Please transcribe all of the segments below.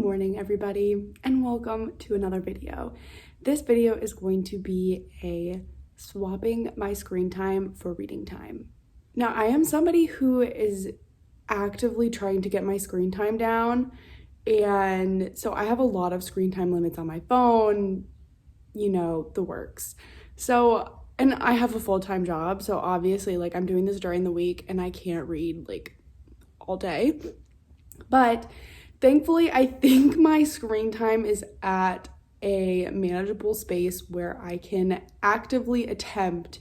morning, everybody, and welcome to another video. This video is going to be a swapping my screen time for reading time. Now, I am somebody who is actively trying to get my screen time down, and so I have a lot of screen time limits on my phone, you know, the works. So, and I have a full-time job, so obviously, like, I'm doing this during the week, and I can't read, like, all day. But thankfully, I think my screen time is at a manageable space where I can actively attempt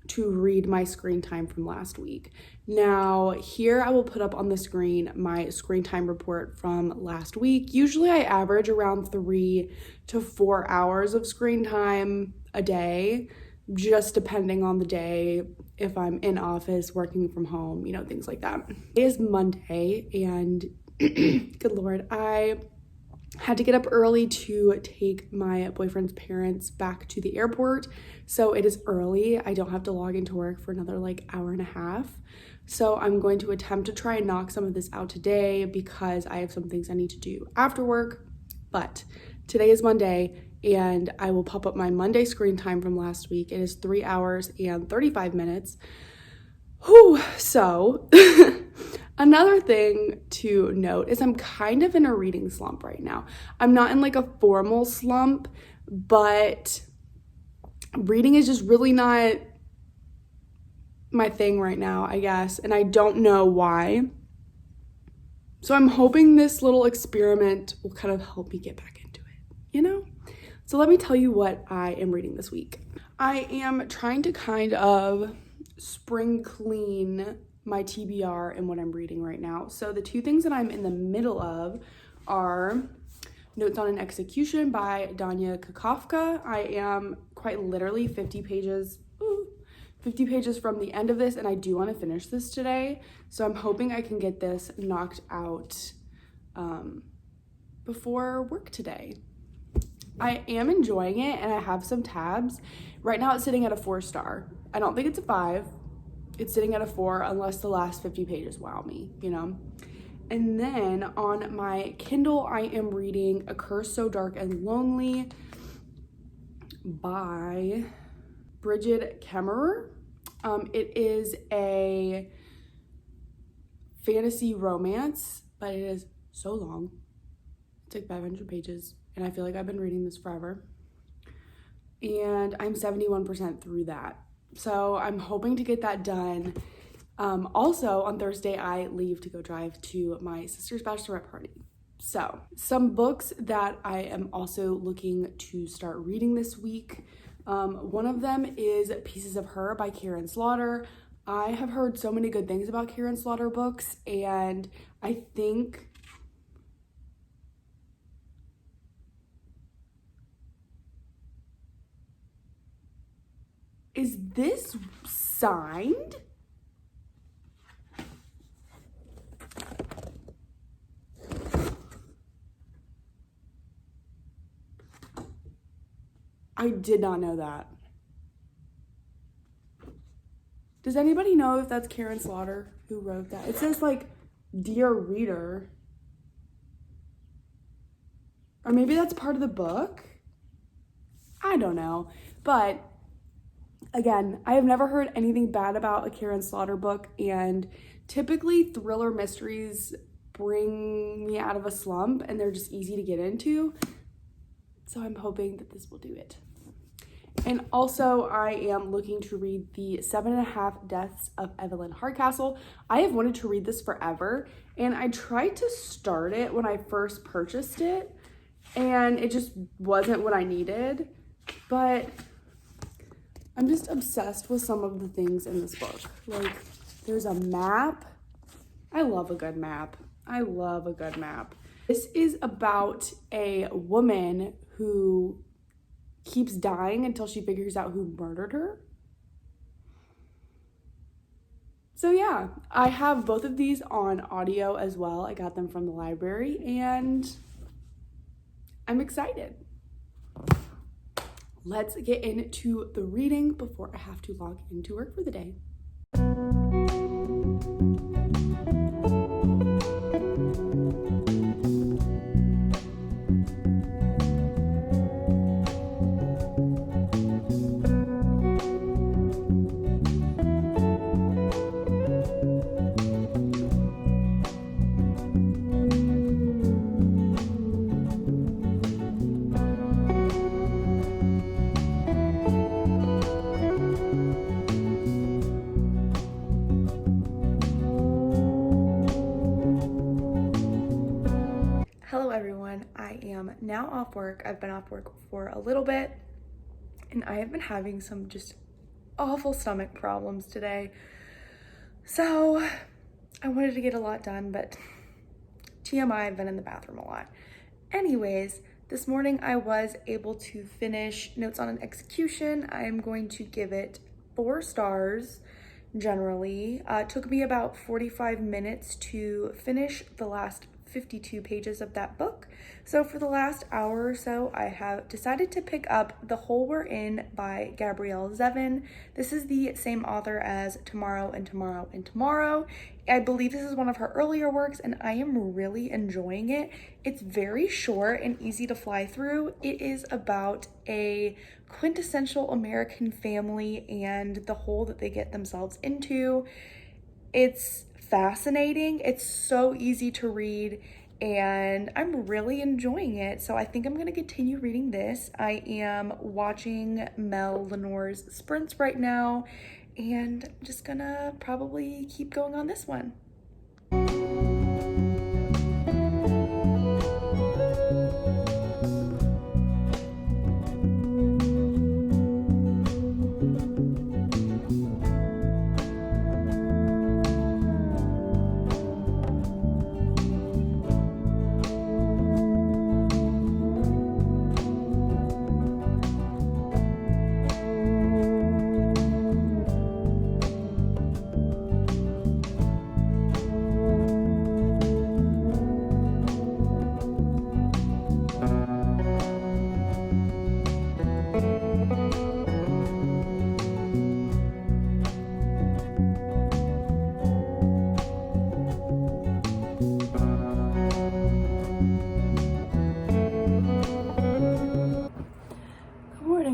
to read my screen time from last week. Now, here I will put up on the screen my screen time report from last week. Usually I average around 3 to 4 hours of screen time a day, just depending on the day, if I'm in office, working from home, you know, things like that. It is Monday, and good Lord, I had to get up early to take my boyfriend's parents back to the airport. So it is early. I don't have to log into work for another hour and a half. So I'm going to attempt to try and knock some of this out today because I have some things I need to do after work. But today is Monday, and I will pop up my Monday screen time from last week. It is 3 hours and 35 minutes. Whew, so another thing to note is I'm kind of in a reading slump right now. I'm not in a formal slump, but reading is just really not my thing right now, I guess, and I don't know why. So I'm hoping this little experiment will kind of help me get back into it, you know? So let me tell you what I am reading this week. I am trying to kind of spring clean my TBR and what I'm reading right now. So the two things that I'm in the middle of are Notes on an Execution by Danya Kakofka. I am quite literally 50 pages from the end of this, and I do want to finish this today. So I'm hoping I can get this knocked out before work today. I am enjoying it, and I have some tabs. Right now it's sitting at a 4-star. I don't think it's a 5. It's sitting at a 4 unless the last 50 pages wow me, you know? And then on my Kindle, I am reading A Curse So Dark and Lonely by Brigid Kemmerer. It is a fantasy romance, but it is so long. It's 500 pages, and I feel like I've been reading this forever. And I'm 71% through that. So I'm hoping to get that done. Also, on Thursday, I leave to go drive to my sister's bachelorette party. So some books that I am also looking to start reading this week. One of them is Pieces of Her by Karen Slaughter. I have heard so many good things about Karen Slaughter books, and I think is this signed? I did not know that. Does anybody know if that's Karen Slaughter who wrote that? It says Dear Reader. Or maybe that's part of the book? I don't know. But again, I have never heard anything bad about a Karen Slaughter book, and typically thriller mysteries bring me out of a slump and they're just easy to get into. So I'm hoping that this will do it. And also, I am looking to read The 7.5 Deaths of Evelyn Hardcastle. I have wanted to read this forever, and I tried to start it when I first purchased it, and it just wasn't what I needed. But I'm just obsessed with some of the things in this book. There's a map. I love a good map. This is about a woman who keeps dying until she figures out who murdered her. So yeah, I have both of these on audio as well. I got them from the library, and I'm excited. Let's get into the reading before I have to log into work for the day. everyone, I am now off work. I've been off work for a little bit and I have been having some just awful stomach problems today. So I wanted to get a lot done, but TMI, I've been in the bathroom a lot. Anyways, this morning I was able to finish Notes on an Execution. I am going to give it 4 stars. Generally, it took me about 45 minutes to finish the last 52 pages of that book. So for the last hour or so, I have decided to pick up The Hole We're In by Gabrielle Zevin. This is the same author as Tomorrow and Tomorrow and Tomorrow. I believe this is one of her earlier works and I am really enjoying it. It's very short and easy to fly through. It is about a quintessential American family and the hole that they get themselves into. It's fascinating. It's so easy to read and I'm really enjoying it. So I think I'm going to continue reading this. I am watching Mel Lenore's Sprints right now and I'm just gonna probably keep going on this one.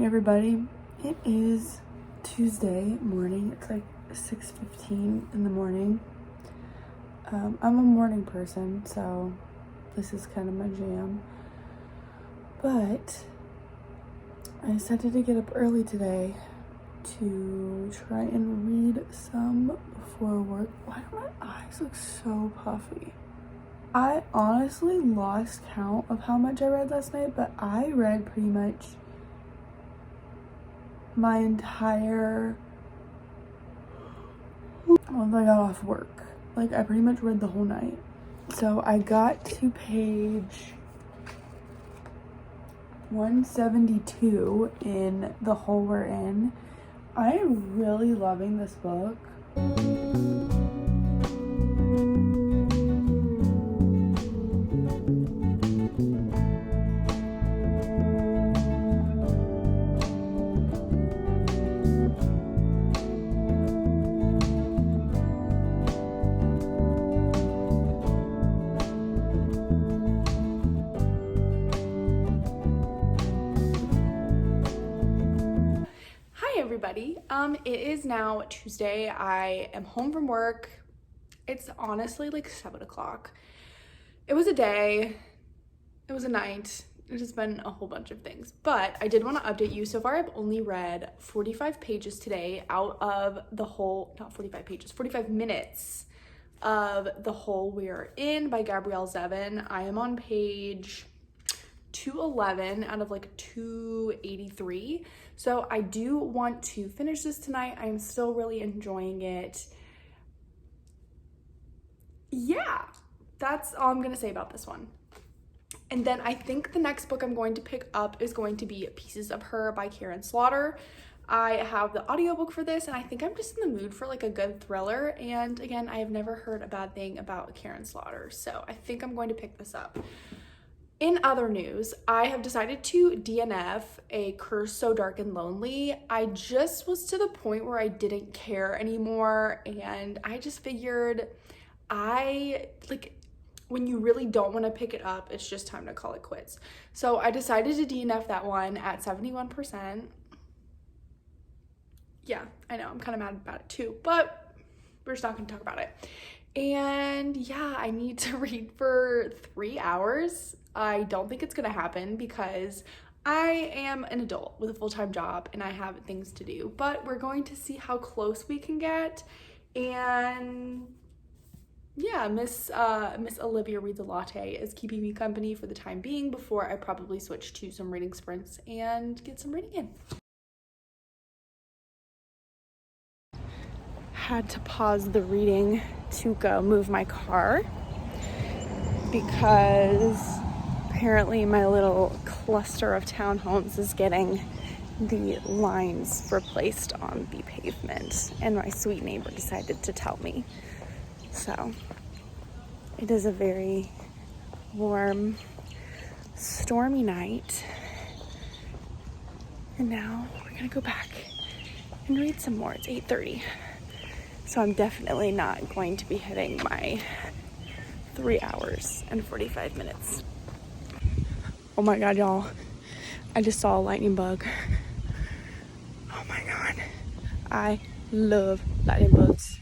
Everybody, it is Tuesday morning. It's like 6:15 in the morning. I'm a morning person, so this is kind of my jam. But I decided to get up early today to try and read some before work. Why do my eyes look so puffy? I honestly lost count of how much I read last night, but I read pretty much my entire once I got off work. Like, I pretty much read the whole night. So I got to page 172 in The Hole We're In. I am really loving this book. Everybody, it is now Tuesday. I am home from work. It's honestly like 7 o'clock. It was a day, it was a night, it has been a whole bunch of things, but I did want to update you. So far I've only read 45 pages today out of the whole, not 45 pages, 45 minutes of The Hole We're In by Gabrielle Zevin. I am on page 211 out of like 283. So I do want to finish this tonight. I'm still really enjoying it. Yeah, that's all I'm gonna say about this one. And then I think the next book I'm going to pick up is going to be Pieces of Her by Karin Slaughter. I have the audiobook for this and I think I'm just in the mood for like a good thriller. And again, I have never heard a bad thing about Karin Slaughter, so I think I'm going to pick this up. In other news, I have decided to DNF A Curse So Dark and Lonely. I just was to the point where I didn't care anymore and I just figured when you really don't want to pick it up, it's just time to call it quits. So I decided to DNF that one at 71%. Yeah, I know, I'm kind of mad about it too, but we're just not going to talk about it. And yeah, I need to read for 3 hours. I don't think it's gonna happen because I am an adult with a full-time job and I have things to do, but we're going to see how close we can get. And yeah, Miss Olivia Reads a Latte is keeping me company for the time being before I probably switch to some reading sprints and get some reading in. Had to pause the reading to go move my car because apparently my little cluster of townhomes is getting the lines replaced on the pavement, and my sweet neighbor decided to tell me. So it is a very warm, stormy night, and now we're gonna go back and read some more. It's 8:30, so I'm definitely not going to be hitting my 3 hours and 45 minutes. Oh my god, y'all, I just saw a lightning bug. Oh my god, I love lightning bugs.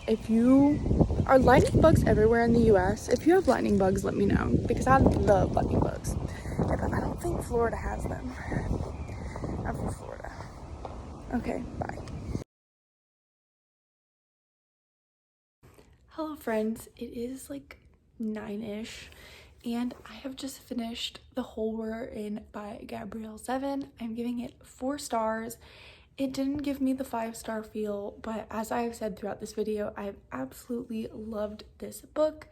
If you are lightning bugs everywhere in the US, if you have lightning bugs, let me know, because I love lightning bugs. But I don't think Florida has them. I'm from Florida. Okay, bye. Hello friends, it is like 9-ish and I have just finished The Hole We're In by Gabrielle Zevin. I'm giving it 4 stars. It didn't give me the 5-star feel, but as I have said throughout this video, I've absolutely loved this book.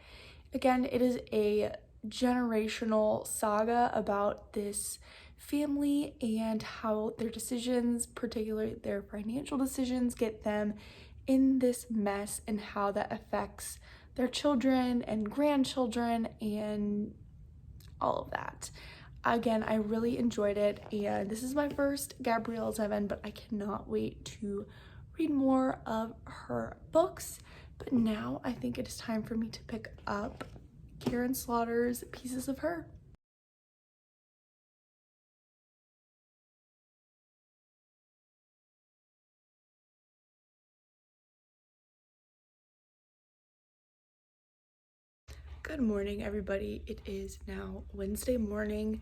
Again, it is a generational saga about this family and how their decisions, particularly their financial decisions, get them in this mess and how that affects their children and grandchildren and all of that. Again, I really enjoyed it, and this is my first Gabrielle Zevin, but I cannot wait to read more of her books. But now I think it is time for me to pick up Karin Slaughter's Pieces of Her. Good morning, everybody. It is now Wednesday morning.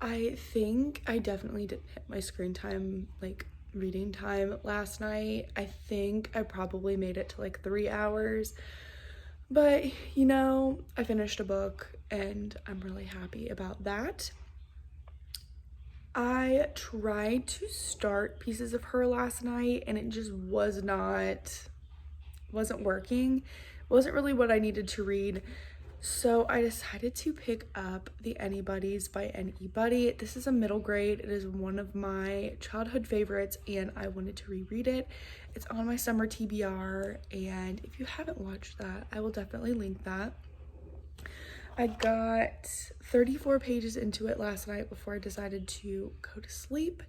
I think I definitely didn't hit my screen time, like reading time last night. I think I probably made it to like 3 hours, but you know, I finished a book and I'm really happy about that. I tried to start Pieces of Her last night and it just wasn't working. It wasn't really what I needed to read. So I decided to pick up The Anybody's by Anybody. This is a middle grade. It is one of my childhood favorites and I wanted to reread it. It's on my summer TBR, and if you haven't watched that, I will definitely link that. I got 34 pages into it last night before I decided to go to sleep,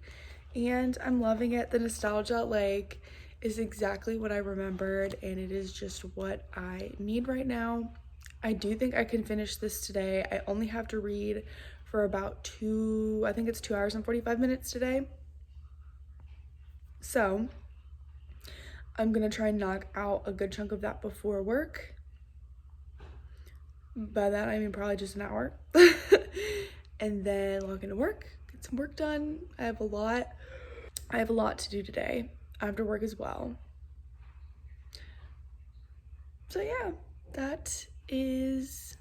and I'm loving it. The nostalgia like is exactly what I remembered, and it is just what I need right now. I do think I can finish this today. I only have to read for about 2 hours and 45 minutes today. So I'm gonna try and knock out a good chunk of that before work. By that I mean probably just an hour. And then log into work, get some work done. I have a lot to do today after work as well. So yeah, that is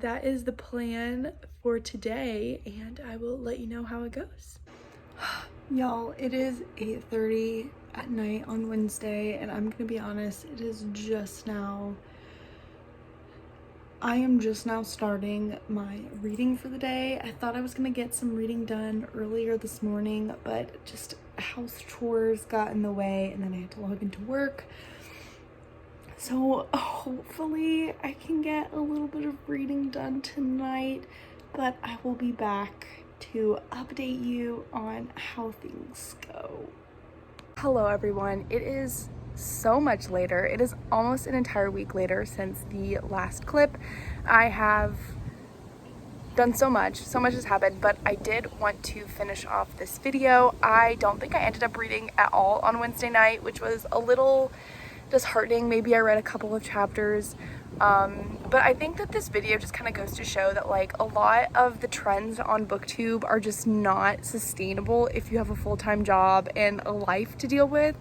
the plan for today, and I will let you know how it goes. Y'all, it is 8:30 at night on Wednesday, and I'm gonna be honest, I am just now starting my reading for the day. I thought I was gonna get some reading done earlier this morning, but just house chores got in the way, and then I had to log into work. So hopefully I can get a little bit of reading done tonight, but I will be back to update you on how things go. Hello everyone, it is so much later. It is almost an entire week later since the last clip. I have done so much has happened, but I did want to finish off this video. I don't think I ended up reading at all on Wednesday night, which was a little disheartening. Maybe I read a couple of chapters, But I think that this video just kind of goes to show that like a lot of the trends on booktube are just not sustainable if you have a full-time job and a life to deal with.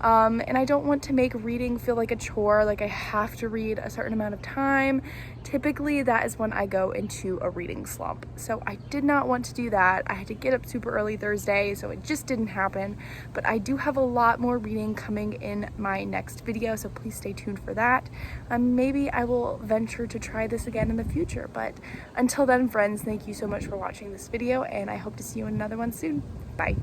And I don't want to make reading feel like a chore, like I have to read a certain amount of time. Typically that is when I go into a reading slump. So I did not want to do that. I had to get up super early Thursday, so it just didn't happen. But I do have a lot more reading coming in my next video, so please stay tuned for that. Maybe I will venture to try this again in the future, but until then, friends, thank you so much for watching this video, and I hope to see you in another one soon. Bye.